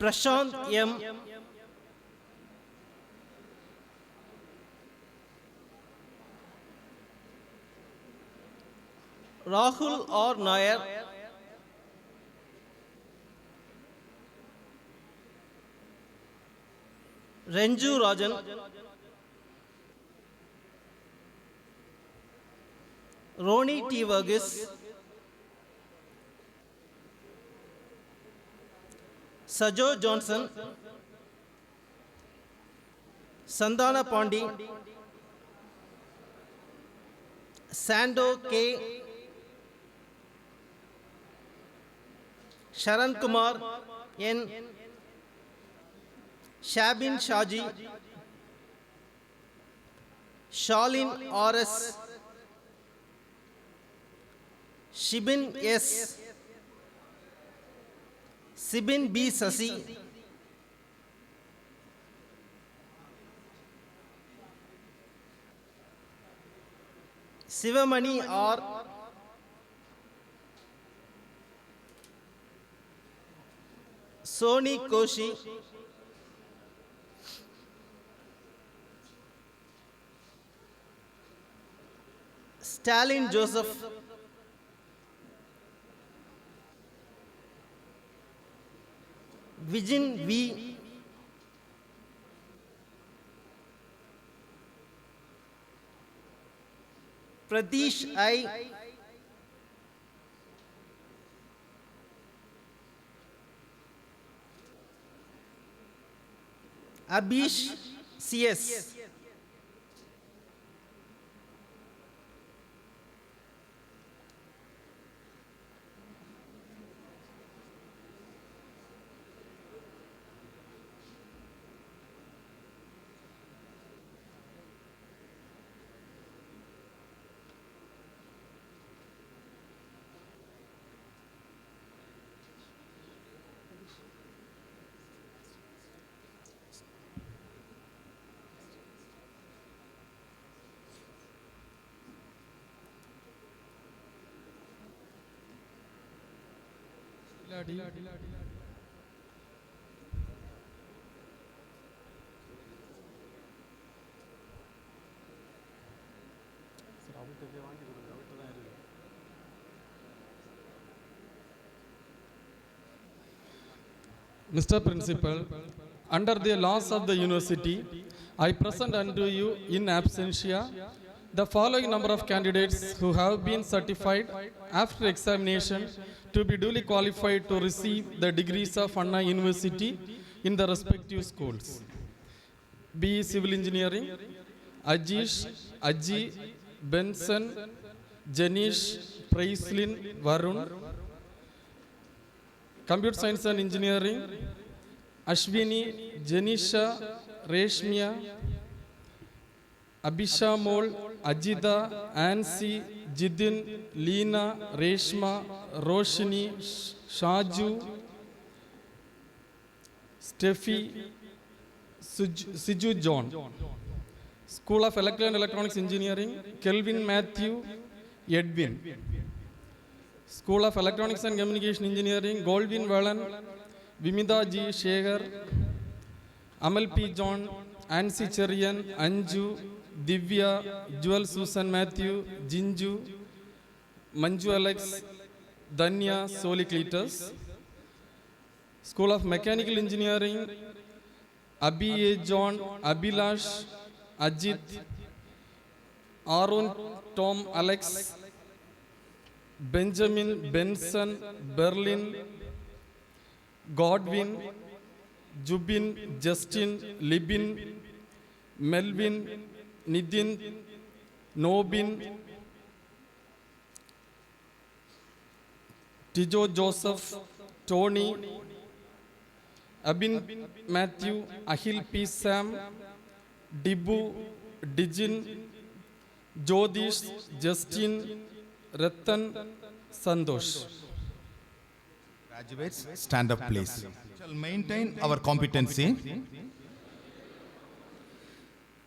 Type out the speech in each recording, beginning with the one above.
Prashant M. Rahul R. Nair. Renju Rajan. Roni T. Varghese. Sajo Johnson. Sandana Pandi. Sando K. Sharan Kumar N. Shabin Shaji. Shalin R.S. Shibin S. Sibin B. Sasi. Sivamani R. Soni Koshi. Stalin Joseph. Vijin V. Pratish I. Abish CS. Mr. Principal, under the laws of the university, I present unto you in absentia the following number of candidates who have been certified after examination to be duly qualified to receive the degrees of Anna University in the respective schools. B. Civil Engineering, Ajish, Aji, Benson, Janish, Praislin, Varun. Computer Science and Engineering, Ashwini, Janisha, Reshmia, Abhishamol, Ajida, Ansi, Jidin, Leena, Reshma, Roshini, Shaju, Steffi, Siju John. School of Electrical and Electronics Engineering, Kelvin Matthew, Edwin. School of Electronics and Communication Engineering, Goldwyn Valan, Vimida G. Shekhar, Amal P. John, Ansi Cherian, Anju, Divya, Jewel Susan Matthew, Jinju, Manju Alex, Danya, Soli Cletus. School of Mechanical Engineering, Abhi A. John, Abhilash, Ajit, Aaron Tom Alex, Benjamin, Benson, Berlin, Godwin, Jubin, Justin, Libin, Melvin, Nidin, Nobin, Tijo Joseph, Tony, Abin Matthew, Ahil P. Sam, Dibu, Dijin, Jodish, Justin, Ratan, Sandosh. Graduates, stand up please. We shall maintain our competency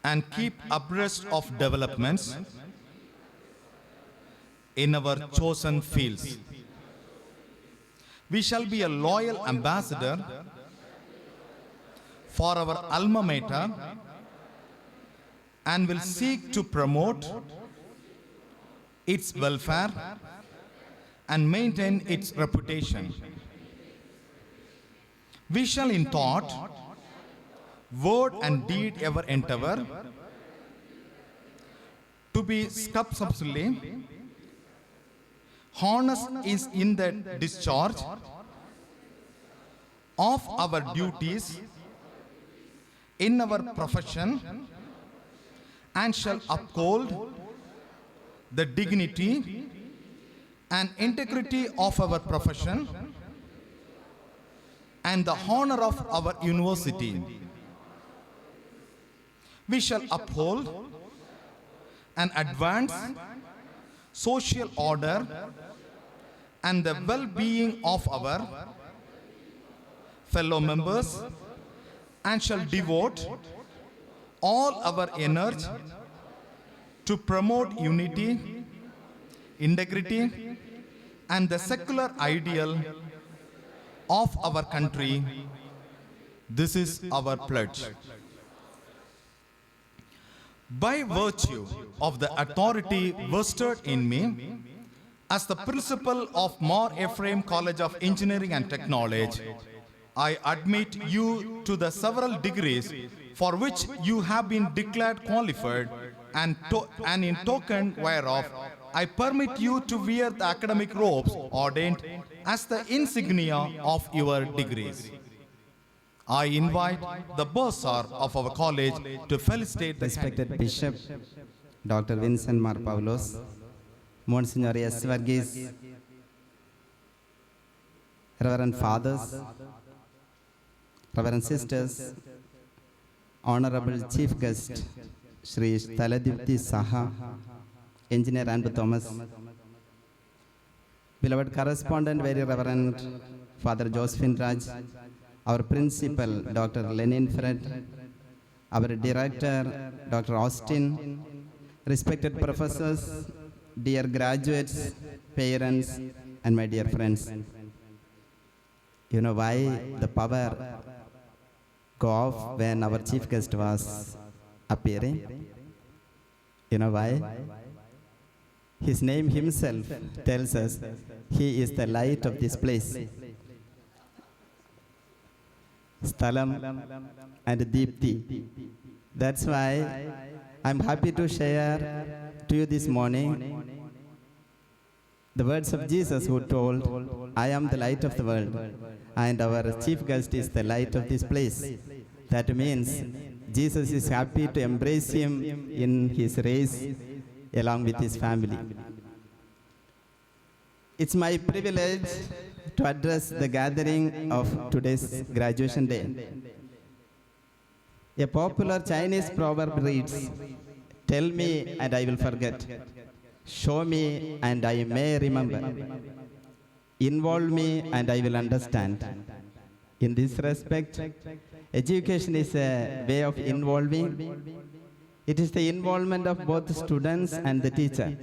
and keep abreast of developments in our chosen fields. We shall be a loyal ambassador for our alma mater and will seek to promote its welfare and maintain its reputation. We shall in thought, word and deed ever endeavor to be scrupulosely honest is in the discharge of our duties in our profession, and shall uphold the dignity and integrity of our profession and the honor of our university. We shall uphold and advance social order and the well-being of our fellow members, and shall devote all our energy to promote unity, integrity, and the secular ideal of our country. This is our pledge. By virtue of the authority vested in me as the principal of Mar Ephraim College of Engineering and Technology, I admit you to the several degrees for which you have been declared qualified, and in token whereof I permit you to wear the academic robes ordained as the insignia of your degrees. I invite the bursar of our college to felicitate the Respected Bishop Dr. Vincent Mar Pavlos, Monsignor S. Varghese, Reverend Fathers, Reverend Sisters, Honorable Chief Guest Shri Taladipti Saha, Engineer Andrew Thomas, beloved correspondent, Very Reverend Father Josephine Raj, our principal Dr. Lenin Fred, our director Dr. Austin, respected professors, dear graduates, parents, and my dear friends. You know why the power go off when our chief guest was appearing? You know why? His name himself tells us he is the light of this place. Sthalam and Deepti. That's why I'm happy to share to you this morning the words of Jesus, who told, I am the light of the world, and our chief guest is the light of this place. That means Jesus is happy to embrace him in his race along with his family. It's my privilege to address the gathering of today's graduation day. A popular Chinese proverb reads, tell me and I will forget. Show me and I may remember. Involve me and I will understand. In this respect, education is a way of involving. It is the involvement of both the students and the teacher.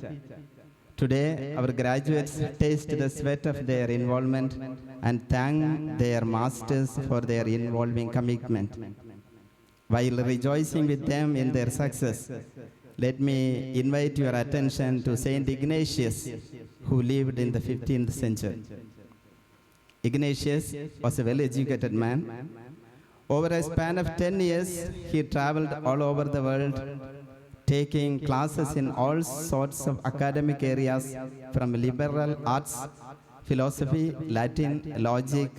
Today, our graduates taste the sweat of their involvement and thank their masters for their involving commitment. While rejoicing with them in their success, let me invite your attention to Saint Ignatius, who lived in the 15th century. Ignatius was a well-educated man. Over a span of 10 years, he traveled all over the world, taking classes in all sorts of academic areas, from liberal arts, philosophy, Latin, logic,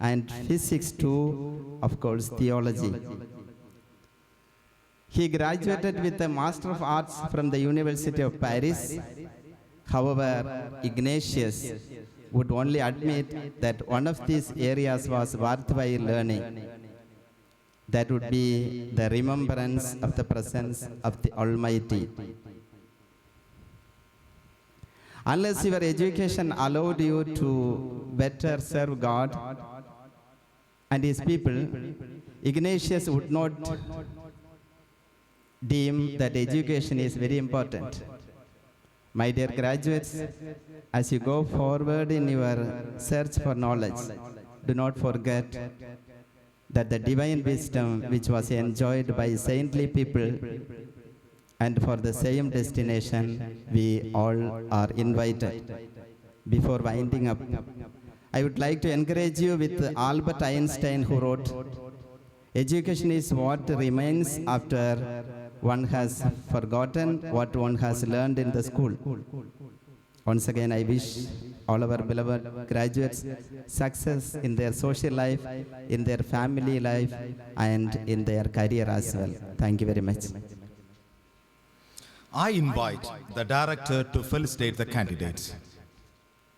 and physics to, of course, theology. He graduated with a Master of Arts from the University of Paris. However, Ignatius would only admit that one of these areas was worthwhile learning. That would be the remembrance of the presence of the Almighty. Unless your education allowed you to better serve God and His people, Ignatius would not deem that education is very important. My dear graduates, as you go forward in your search for knowledge, do not forget that the divine wisdom which was enjoyed by saintly people and for the same destination we all are invited. Before winding up, I would like to encourage you with Albert Einstein, who wrote, "Education is what remains after one has forgotten what one has learned in the school." Once again, I wish all our beloved graduates success in their social life, in their family life, and in their career as well. Thank you very much. I invite the director to felicitate the candidates.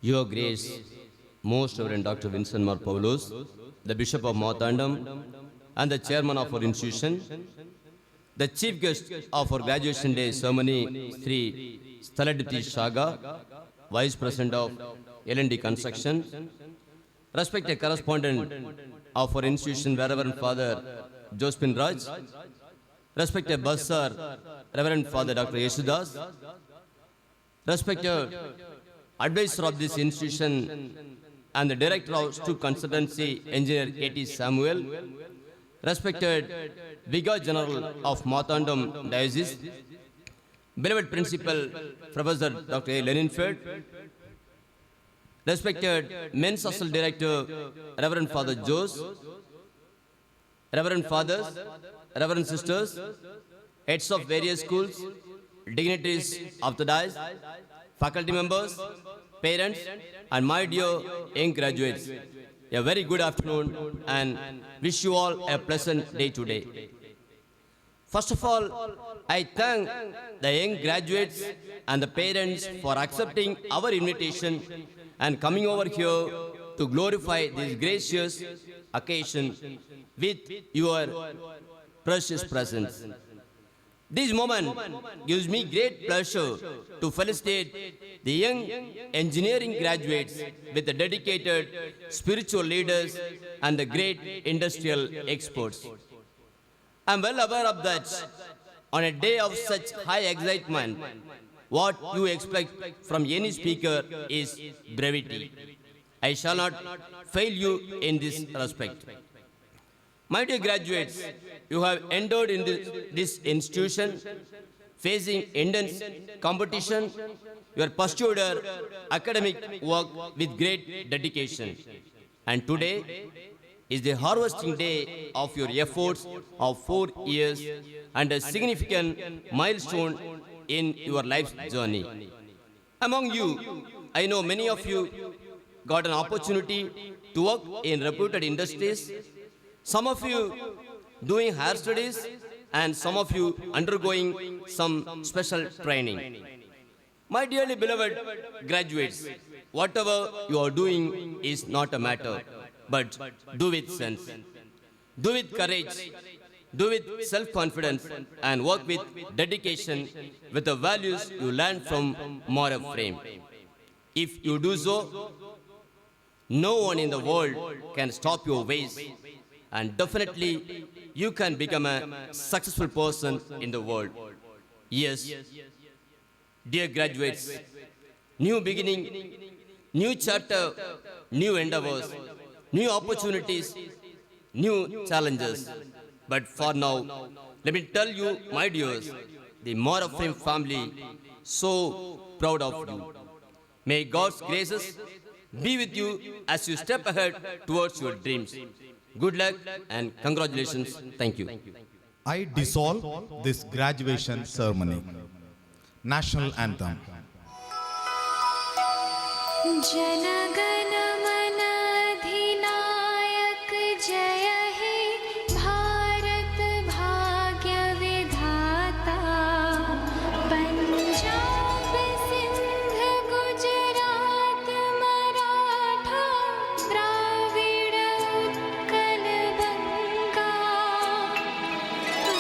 Your Grace, Most Reverend Dr. Vincent Mar Paulus, the Bishop of Marthandam and the Chairman of our institution, the Chief Guest of our Graduation Day ceremony, Sri Staladipti Shaga, Vice President of L&D Construction, respected correspondent of our institution, Reverend Father Josephine Raj, respected Bursar, Reverend Father Dr. Yesudas, respected advisor of this institution and the Director of Stu Consultancy, Engineer A.T. Samuel, respected Vicar General of Marthandam Diocese, beloved Principal Professor Dr. A. Leninfeld, respected Men's Hostel Director Reverend Father Jose, Reverend Fathers, Reverend Sisters, heads of various schools, dignitaries of the diocese, faculty members, parents, and my dear young graduates, a very good afternoon and wish you all a pleasant day today. First of all, I thank the young graduates and the parents for accepting our invitation and coming over here to glorify this gracious occasion with your precious presence. This moment gives me great pleasure to felicitate the young engineering graduates with the dedicated spiritual leaders and the great industrial experts. I am well aware of that. On a day of such high excitement, what you expect from any speaker is brevity. I shall not fail you in this respect. My dear graduates, you have entered into this institution facing intense competition. You have pursued your academic work with great dedication. And today is the harvesting day of your efforts of 4 years and a significant milestone in your life's journey. Among you, I know many of you got an opportunity to work in reputed industries. Some of you doing higher studies and some of you undergoing some special training. My dearly beloved graduates, whatever you are doing is not a matter, but do with sense, do with courage, do with self-confidence, and work with dedication with the values you learn from Mar Ephraim. If you do so, no one in the world can stop your ways, and definitely you can become a successful person in the world. Yes, dear graduates, new beginning, new chapter, new endeavors, new opportunities, new challenges. But for now, let me tell you, my dears, the Mar Ephraim family, so proud of you. May God's graces be with you as you step ahead towards your dreams. Good luck and congratulations. Thank you. I dissolve this graduation ceremony. National Anthem. जनगण मन अधिनायक जय हे भारत भाग्य विधाता पंजाब सिंध गुजरात मराठा द्राविड़ उत्कल बंगा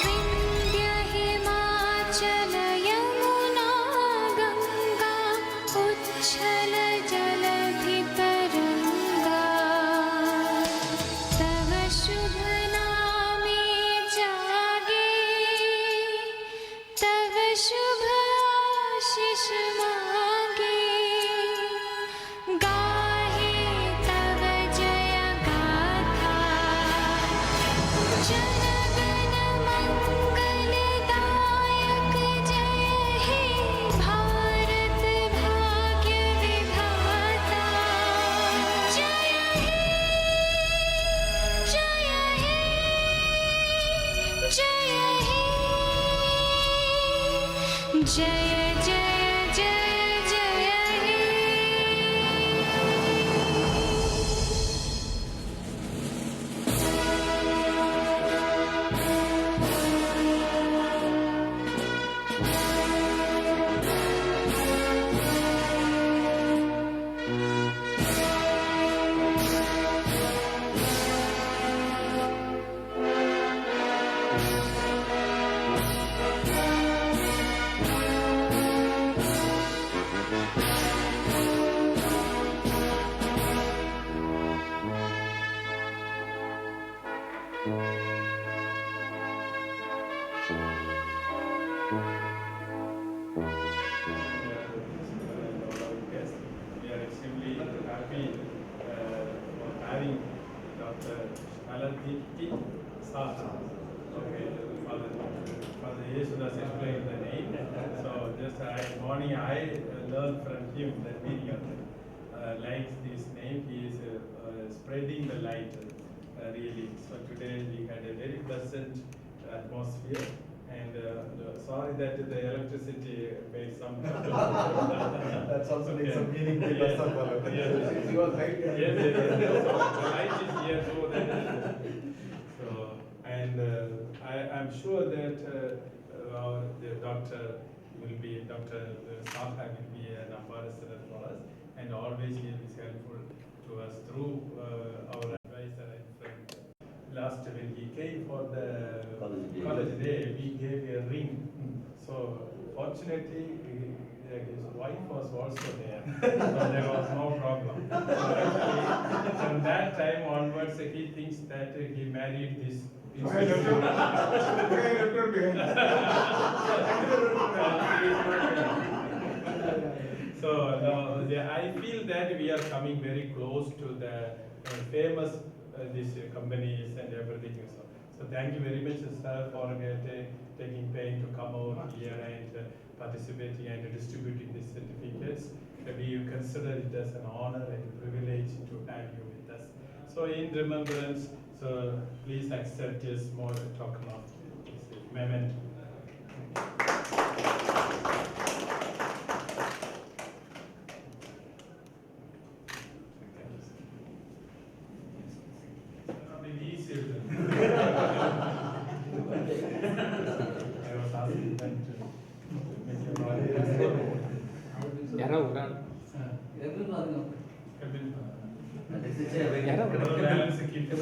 विंध्य हिमाचल यमुना गंगा उच्छल जलधि तरंगा जय जय जय जय हे Yes, we are extremely happy for having Dr. Shaladipti Sar. Okay, Father Yesudas explained the name. So just morning I learned from him the meaning of it. Likes this name, he is spreading the light really. So today we had a very pleasant atmosphere. And sorry that the electricity made some. That's also needs some meaning to Yes. the Yes. You are right. Yes. So the light is here, so that so and I'm sure that the doctor will be Dr. Saha will be an ambassador for us, and always he is helpful to us through our advisor and friend. Last when he came for the college day, we gave a ring. So fortunately, his wife was also there, so there was no problem. So actually, from that time onwards, he thinks that he married this. So I feel that we are coming very close to the famous these companies and everything. So thank you very much, sir, for taking pain to come over here and participating and distributing these certificates. We consider it as an honor and privilege to have you with us. So in remembrance, so please accept this small token of this memento. I was asking them to make a balance keep the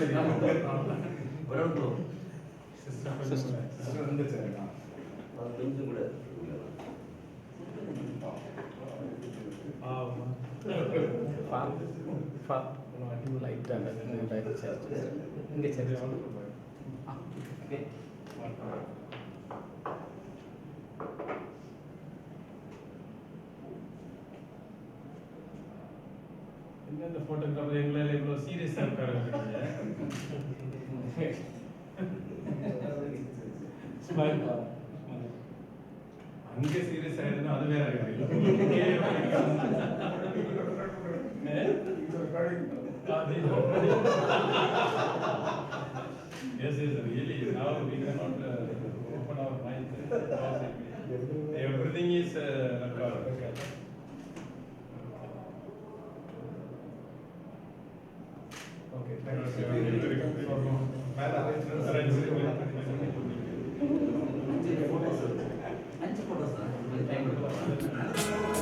photograph serious smile. அங்கே serious ஆயிடுனா அது வேற Yes, really. Now we cannot open our minds. Everything is recorded. Okay, thank you.